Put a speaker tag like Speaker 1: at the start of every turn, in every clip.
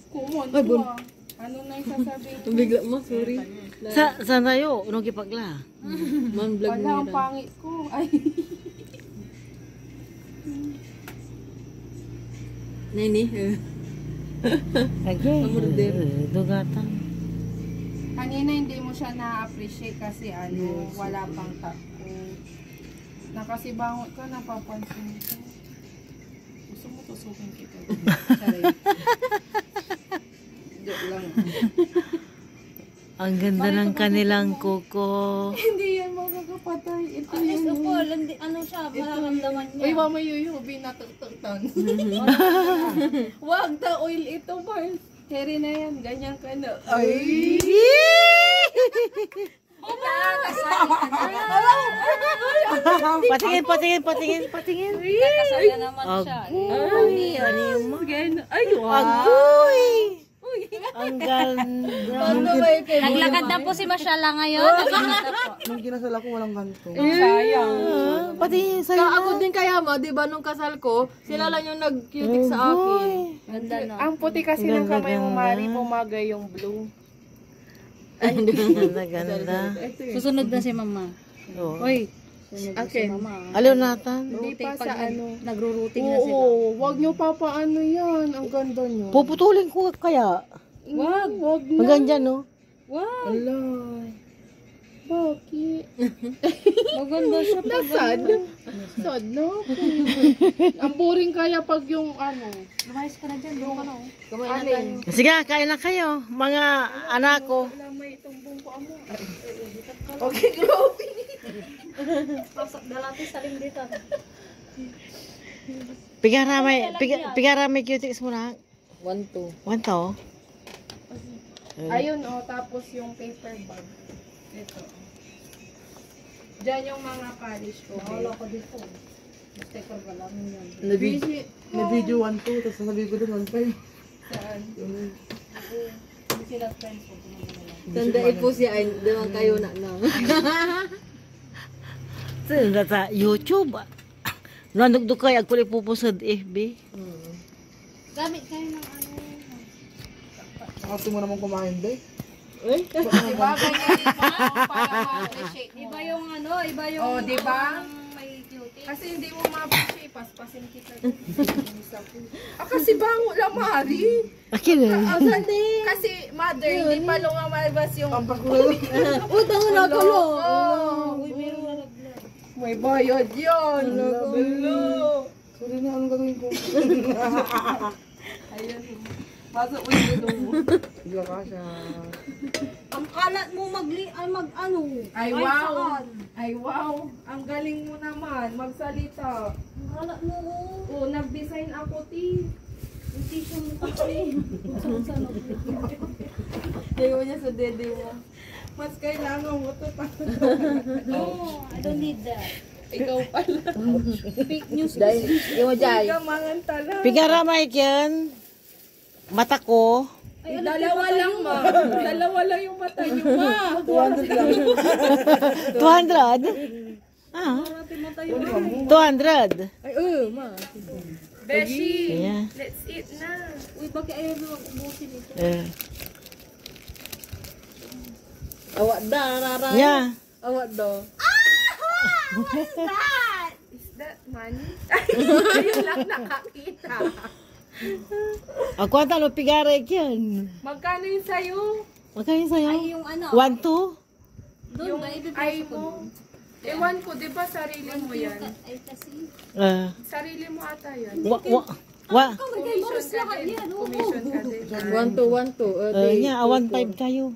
Speaker 1: Kumon
Speaker 2: Ay, bun.
Speaker 1: Ano na yung sasabihin ko?
Speaker 2: Bigla mo, sorry. Saan tayo? Unong kipagla? Man vlog
Speaker 1: Wala, ang pangit ko. Ay.
Speaker 2: Nini.
Speaker 3: Again.
Speaker 2: Amorder.
Speaker 3: Dugatan.
Speaker 1: Kanina hindi mo siya na-appreciate kasi ano, wala pang tako. Nakasibangot ka, napapansin ko. Gusto mo tusukin kita. Sorry. Joke lang.
Speaker 3: Ang ganda ng kanilang kuko.
Speaker 1: Hindi yan makakapatay. Ito yung...
Speaker 4: Ano siya, mararamdaman niya.
Speaker 1: Uy, mama yuyubi na tutugtan. Wag na oil ito, Mars. Carry na yan. Ganyan ka na. Ay!
Speaker 3: Patingin, patingin, patingin, patingin.
Speaker 4: Kasaya naman siya.
Speaker 3: Agoy, ano yung mga?
Speaker 1: Ay, wow!
Speaker 3: Agoy! Ang ganda.
Speaker 4: Naglakad na po si Mashala ngayon.
Speaker 5: Nung kinasal ako, walang ganito.
Speaker 1: Sayang.
Speaker 3: Patingin sa'yo na.
Speaker 2: Ako din kaya mo, di ba nung kasal ko, sila lang yung nag-cutic sa akin.
Speaker 4: Ganda no.
Speaker 1: Ang puti kasi ng kamay mo, Mari, pumagay yung blue.
Speaker 3: Ganda, ganda.
Speaker 4: Susunod na si Mama.
Speaker 3: Oh.
Speaker 4: Uy, susunod na si
Speaker 1: Akin.
Speaker 4: Mama.
Speaker 3: Aliw natan.
Speaker 1: Hindi pa sa ano.
Speaker 4: Nagro-routing na sila.
Speaker 1: Oo, wag nyo papaano yan. Ang ganda nyo.
Speaker 3: Puputulin ko kaya.
Speaker 1: Wag na.
Speaker 3: Maganda, no?
Speaker 4: Wow,
Speaker 1: Ala. Bakit?
Speaker 4: maganda siya pag
Speaker 1: Sad. Sad, no? Ang boring kaya pag yung ano.
Speaker 4: lumayas ka na dyan. Doon ka na.
Speaker 1: Alin?
Speaker 3: Sige, kain na kayo. Mga anak ko.
Speaker 1: Wala may tumbong ko amo. Okay, grabe.
Speaker 4: Pasok dalati sa dito.
Speaker 3: Pigaramay cutics mo na.
Speaker 2: 1-2.
Speaker 3: Wanto.
Speaker 1: Ayun, oh. Tapos yung paper bag. Ito. Diyan yung mga polish ko.
Speaker 4: Wala ko dito. Sticker ba lang yun?
Speaker 1: Visit.
Speaker 5: May video 1, 2, tapos sasabihin ko doon 1, 5.
Speaker 1: Saan?
Speaker 4: Hindi sila friends ko.
Speaker 2: Tandaan po siya, ay doon kayo na na.
Speaker 3: Sa YouTube. Nandugdug kayo, agpuli pupusad FB.
Speaker 4: Gamit kayo ng ano.
Speaker 5: Kasi mo naman kumain, be.
Speaker 1: Diba? Ganyan para ma-appreciate mo.
Speaker 4: Iba yung ano, iba yung...
Speaker 1: Oh, diba?
Speaker 4: May cutie.
Speaker 1: Kasi hindi mo ma-appreciate. Paspasin kita. Kasi bango lang, Mari.
Speaker 3: Akin eh.
Speaker 1: Kasi mother, hindi pa lang malabas yung...
Speaker 5: Ang pakulo.
Speaker 2: Uy, tango na ko lo.
Speaker 4: Uy, meron na nagla.
Speaker 1: May bayad yan.
Speaker 5: Sorry na, anong gagawin ko?
Speaker 1: Ayun. Pasok mo yung dudong mo.
Speaker 5: Hindi ka siya.
Speaker 4: Ang kalat mo mag-ano.
Speaker 1: Ay, wow. Ay, wow. Ang galing mo naman. Magsalita.
Speaker 4: Ang kalat mo.
Speaker 1: Oo, nag-design ako, Ti.
Speaker 4: Yung tissue mo kasi.
Speaker 1: Kaya niya sa dede mo. Mas kailangan mo ito.
Speaker 4: No, I don't need that.
Speaker 1: Ikaw pala.
Speaker 4: Fake news
Speaker 2: Dahil,
Speaker 4: kasi.
Speaker 2: yung jay.
Speaker 1: Kamangan tala.
Speaker 3: Pigaramay yan. Mata ko.
Speaker 1: Dalawa lang, ma. Dalawa lang yung mata niyo, ma.
Speaker 5: 200 lang.
Speaker 3: 200? Ah. 200.
Speaker 2: Ay, ma.
Speaker 1: Beshi,
Speaker 3: Yeah.
Speaker 1: let's eat na.
Speaker 4: Uy, bakit ayaw mo ubusin ito?
Speaker 2: Awak da, rara.
Speaker 3: Yeah.
Speaker 2: Awak do.
Speaker 1: Is that money? Ayun lang nakakita.
Speaker 3: Ako ang talo pigaray yan.
Speaker 1: Magkano yung sayo?
Speaker 3: Magkain sa'yo?
Speaker 4: Ay, yung ano.
Speaker 3: 1, 2?
Speaker 4: Doon
Speaker 1: Yung
Speaker 4: ba?
Speaker 1: ay
Speaker 4: Ibibigay ko
Speaker 1: mo.
Speaker 4: doon.
Speaker 1: Ewan ko, di ba sarili mo yan?
Speaker 4: Ay, kasi.
Speaker 1: Sarili mo ata yan.
Speaker 3: Wa.
Speaker 1: Commission ka din. Commission ka din.
Speaker 2: 1-2.
Speaker 3: Nya, 1.5 kayo.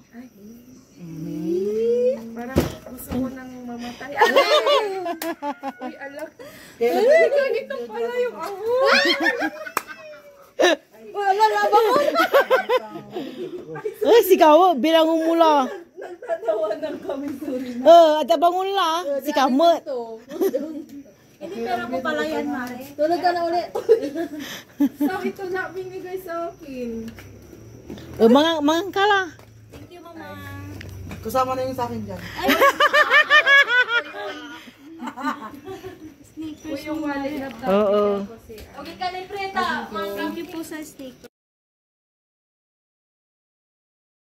Speaker 1: Parang gusto ko nang mamatay. Uy, alak. Ay, ganito pala yung ako.
Speaker 2: Wala na ba ko?
Speaker 3: Ay, sigaw, bilang umula.
Speaker 1: Nagtatawa ng kami, sorry.
Speaker 3: At bangun la, si kamot.
Speaker 4: Hindi, pero ko pala yan, Mare.
Speaker 2: Tulog ka na ulit.
Speaker 1: So, ito na binigay sa akin.
Speaker 3: Mga kala.
Speaker 4: Thank you, Mama.
Speaker 5: Kasama na yung sa akin dyan.
Speaker 4: Sneakers.
Speaker 1: Uy, yung wallet na
Speaker 3: Oo.
Speaker 1: kasi.
Speaker 4: Okay ka na, Preta. Thank you po sa steak.